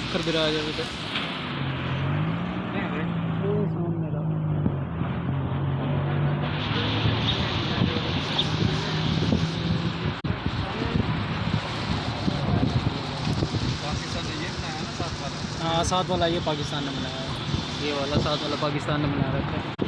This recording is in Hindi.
पत्थर गिराया जाए उधर। वो सामने रहा। पाकिस्तान ने ये बनाया ना साथ वाला। हाँ, साथ वाला ये पाकिस्तान ने बनाया है। ये वाला साथ वाला पाकिस्तान ने बना रखा है।